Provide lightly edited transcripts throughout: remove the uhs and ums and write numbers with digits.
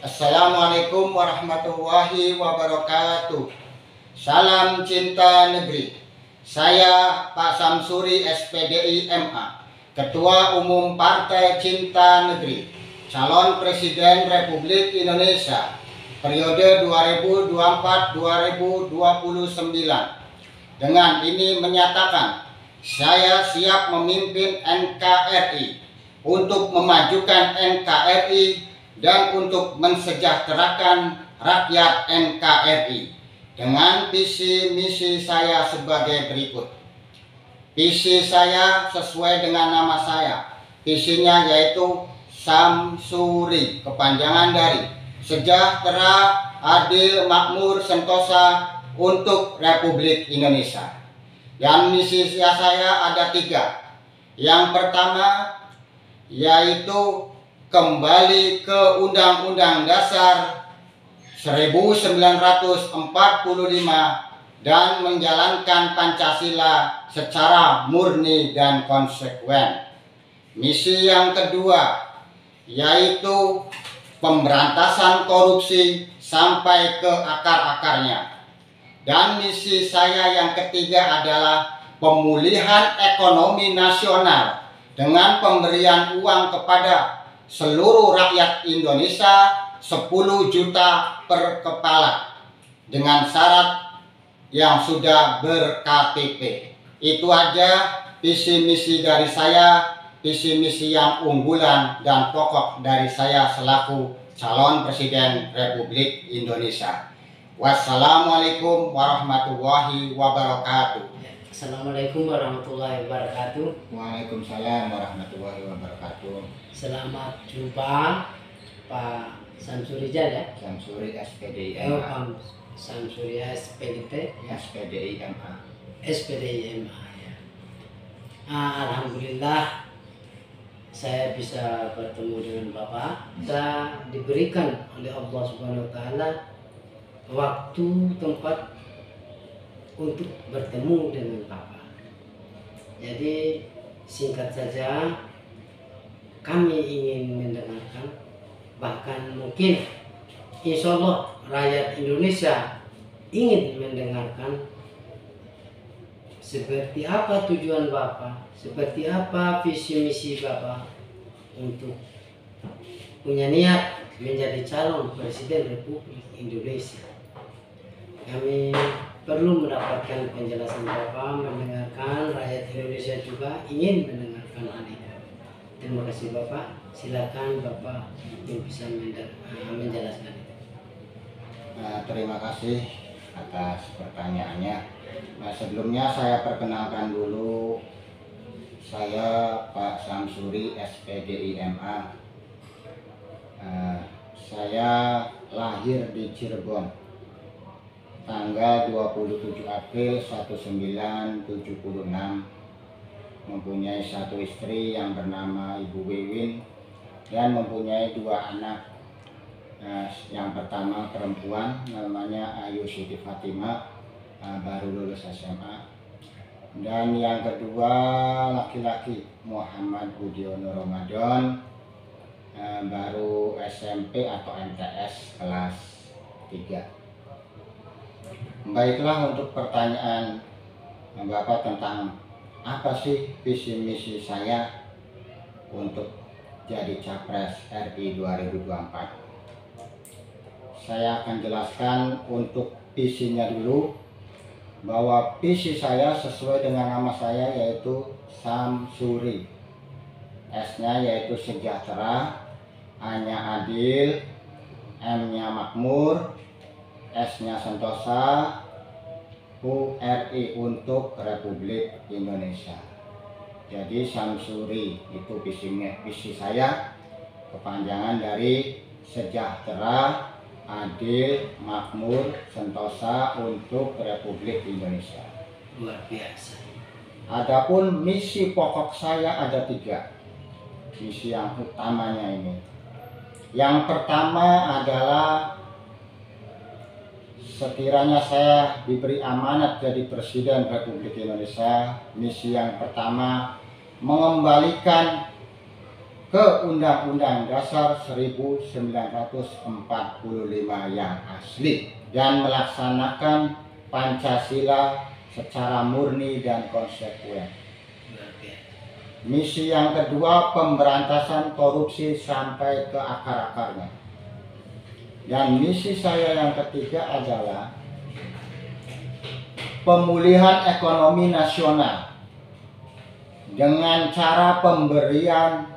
Assalamualaikum warahmatullahi wabarakatuh. Salam cinta negeri. Saya Pak Samsuri SPDI MA, Ketua Umum Partai Cinta Negeri, calon Presiden Republik Indonesia periode 2024-2029. Dengan ini menyatakan saya siap memimpin NKRI untuk memajukan NKRI dan untuk mensejahterakan rakyat NKRI dengan visi misi saya sebagai berikut. Visi saya sesuai dengan nama saya. Visinya yaitu Samsuri, kepanjangan dari Sejahtera, Adil, Makmur, Sentosa untuk Republik Indonesia. Dan misi saya ada 3. Yang pertama yaitu kembali ke Undang-Undang Dasar 1945 dan menjalankan Pancasila secara murni dan konsekuen. Misi yang kedua yaitu pemberantasan korupsi sampai ke akar-akarnya. Dan misi saya yang ketiga adalah pemulihan ekonomi nasional dengan pemberian uang kepada seluruh rakyat Indonesia 10 juta per kepala dengan syarat yang sudah ber-KTP. Itu aja visi misi dari saya, visi misi yang unggulan dan pokok dari saya selaku calon Presiden Republik Indonesia. Wassalamualaikum warahmatullahi wabarakatuh. Assalamualaikum warahmatullahi wabarakatuh. Waalaikumsalam warahmatullahi wabarakatuh. Selamat jumpa Pak Samsuri ya. Samsuri SPDI Pak Samsuri SPDT ya. SPDI MA. SPDI MA ya. Alhamdulillah saya bisa bertemu dengan Bapak. Saya diberikan oleh Allah Subhanahu wa taala waktu tempat untuk bertemu dengan Bapak. Jadi singkat saja, kami ingin mendengarkan, bahkan mungkin insya Allah rakyat Indonesia ingin mendengarkan seperti apa tujuan Bapak, seperti apa visi misi Bapak untuk punya niat menjadi calon Presiden Republik Indonesia. Kami perlu mendapatkan penjelasan Bapak, mendengarkan rakyat Indonesia juga ingin mendengarkan hal ini. Terima kasih Bapak. Silakan Bapak yang bisa menjelaskan itu. Terima kasih atas pertanyaannya. Sebelumnya saya perkenalkan dulu, saya Pak Samsuri SPDI MA. Saya lahir di Cirebon tanggal 27 April 1976, mempunyai satu istri yang bernama Ibu Wiwin dan mempunyai 2 anak. Yang pertama perempuan namanya Ayu Siti Fatimah, baru lulus SMA, dan yang kedua laki-laki Muhammad Budiono Ramadan, baru SMP atau MTS kelas 3. Baiklah, untuk pertanyaan Bapak tentang apa sih visi misi saya untuk jadi Capres RI 2024, saya akan jelaskan untuk visinya dulu, bahwa visi saya sesuai dengan nama saya yaitu Samsuri. S-nya yaitu sejahtera, A-nya adil, M-nya makmur, S-nya sentosa, URI untuk Republik Indonesia. Jadi Samsuri itu visi saya, kepanjangan dari sejahtera, adil, makmur, sentosa untuk Republik Indonesia. Luar biasa. Adapun misi pokok saya ada 3. Misi yang utamanya ini. Yang pertama adalah sekiranya saya diberi amanat jadi Presiden Republik Indonesia, misi yang pertama mengembalikan ke Undang-Undang Dasar 1945 yang asli dan melaksanakan Pancasila secara murni dan konsekuen. Misi yang kedua, pemberantasan korupsi sampai ke akar-akarnya. Dan misi saya yang ketiga adalah pemulihan ekonomi nasional dengan cara pemberian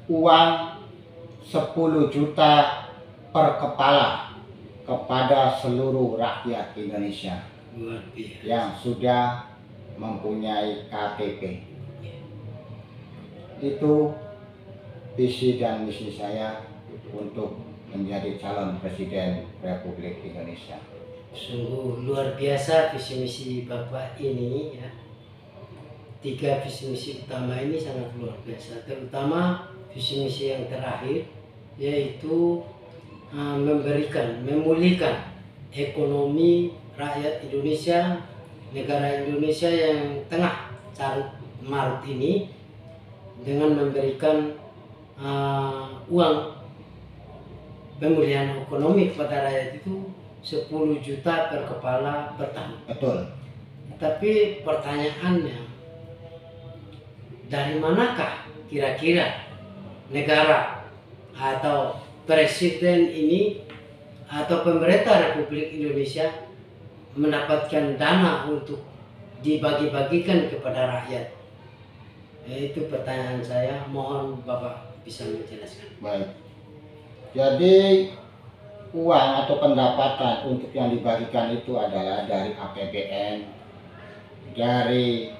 uang 10 juta per kepala kepada seluruh rakyat Indonesia yang sudah mempunyai KTP. Itu visi dan misi saya untuk menjadi calon Presiden Republik Indonesia. Sungguh luar biasa visi misi Bapak ini ya. 3 visi misi utama ini sangat luar biasa, terutama visi misi yang terakhir, yaitu memulihkan ekonomi rakyat Indonesia, negara Indonesia yang tengah carut marut ini, dengan memberikan uang pemulihan ekonomi kepada rakyat itu 10 juta per kepala per tahun. Betul. Tapi pertanyaannya, dari manakah kira-kira negara atau presiden ini atau pemerintah Republik Indonesia mendapatkan dana untuk dibagi-bagikan kepada rakyat? Itu pertanyaan saya, mohon Bapak bisa menjelaskan. Baik. Jadi uang atau pendapatan untuk yang dibagikan itu adalah dari APBN, dari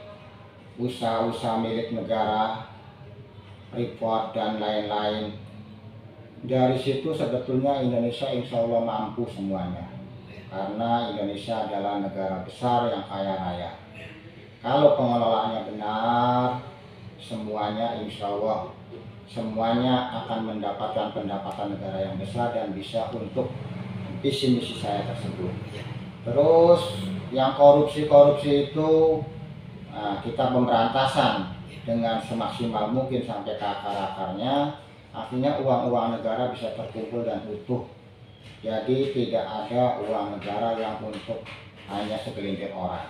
usaha-usaha milik negara, Freeport dan lain-lain. Dari situ sebetulnya Indonesia insya Allah mampu semuanya, karena Indonesia adalah negara besar yang kaya raya. Kalau pengelolaannya benar, semuanya insya Allah semuanya akan mendapatkan pendapatan negara yang besar dan bisa untuk visi misi saya tersebut. Terus yang korupsi itu kita pemberantasan dengan semaksimal mungkin sampai ke akar-akarnya, artinya uang-uang negara bisa terkumpul dan utuh. Jadi tidak ada uang negara yang untuk hanya segelintir orang.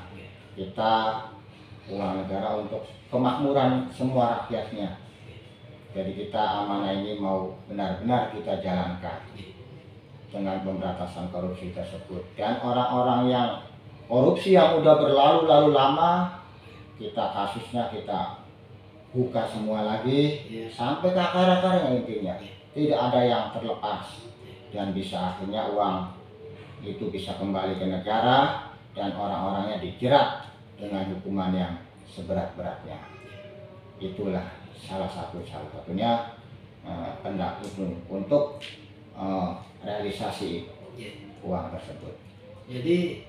Kita uang negara untuk kemakmuran semua rakyatnya. Jadi kita amanah ini mau benar-benar kita jalankan dengan pemberantasan korupsi tersebut. Dan orang-orang yang korupsi yang udah berlalu lama, kita kasusnya kita buka semua lagi sampai ke akar-akarnya intinya. Tidak ada yang terlepas dan bisa akhirnya uang itu bisa kembali ke negara dan orang-orangnya dijerat dengan hukuman yang seberat-beratnya. Itulah salah satunya pendak itu untuk realisasi uang tersebut. Jadi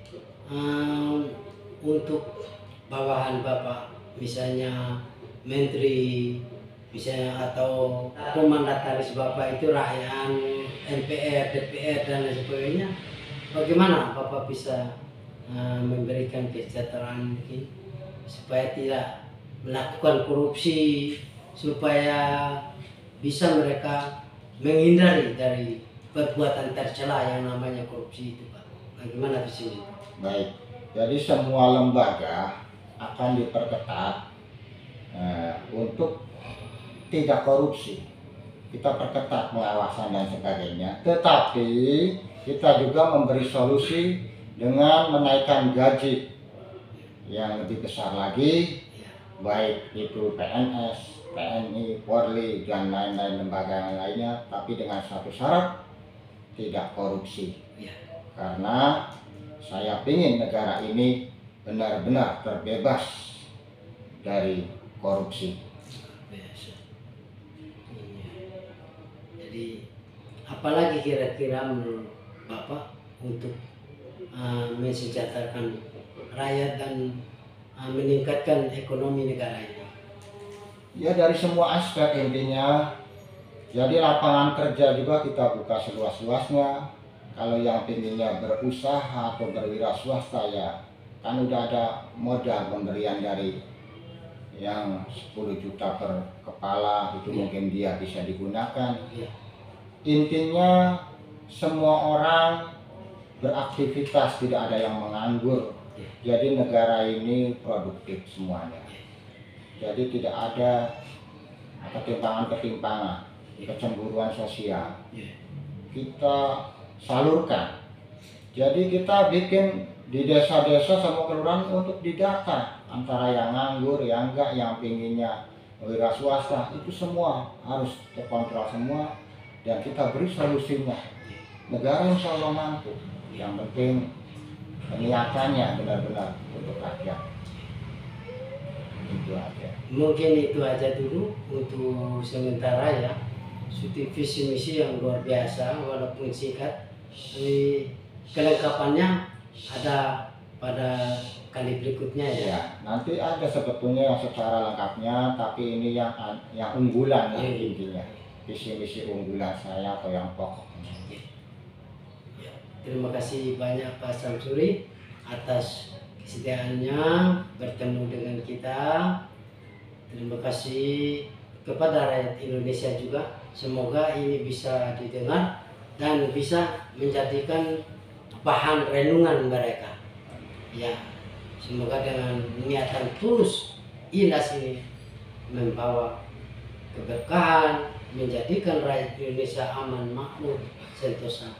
untuk bawahan Bapak, misalnya menteri, misalnya atau komandataris Bapak itu rakyat, MPR, DPR dan lain sebagainya, bagaimana Bapak bisa memberikan kesejahteraan mungkin supaya tidak melakukan korupsi, supaya bisa mereka menghindari dari perbuatan tercela yang namanya korupsi itu, Pak? Bagaimana visi itu? Baik, jadi semua lembaga akan diperketat untuk tidak korupsi. Kita perketat pengawasan dan sebagainya, tetapi kita juga memberi solusi dengan menaikkan gaji yang lebih besar lagi, baik itu PNS, TNI, Polri, dan lain-lain lembaga yang lainnya, tapi dengan satu syarat, tidak korupsi. Karena saya ingin negara ini benar-benar terbebas dari korupsi. Jadi apalagi kira-kira menurut Bapak untuk mensejahterakan rakyat dan meningkatkan ekonomi negara ini? Ya dari semua aspek intinya. Jadi lapangan kerja juga kita buka seluas-luasnya. Kalau yang intinya berusaha atau berwira swasta ya kan udah ada modal pemberian dari yang 10 juta per kepala itu mungkin dia bisa digunakan. Intinya semua orang beraktivitas, tidak ada yang menganggur. Jadi negara ini produktif semuanya. Jadi tidak ada ketimpangan-ketimpangan, kecemburuan sosial. Kita salurkan. Jadi kita bikin di desa-desa sama kelurahan untuk didata antara yang nganggur, yang enggak, yang pinginnya wira swasta, itu semua harus terkontrol semua dan kita beri solusinya. Negara insya Allah mampu. Yang penting niatannya benar-benar untuk rakyat. Itu aja. Mungkin itu aja dulu untuk sementara ya. Sudah visi misi yang luar biasa walaupun singkat. Tapi kelengkapannya ada pada kali berikutnya ya. Ya, nanti ada sebetulnya yang secara lengkapnya, tapi ini yang unggulan ya, intinya. Visi misi unggulan saya atau yang pokok. Terima kasih banyak Pak Samsuri atas kesediaannya bertemu dengan kita. Terima kasih kepada rakyat Indonesia juga. Semoga ini bisa didengar dan bisa menjadikan bahan renungan mereka. Ya, semoga dengan niatan tulus ikhlas ini membawa keberkahan, menjadikan rakyat Indonesia aman, makmur, sentosa.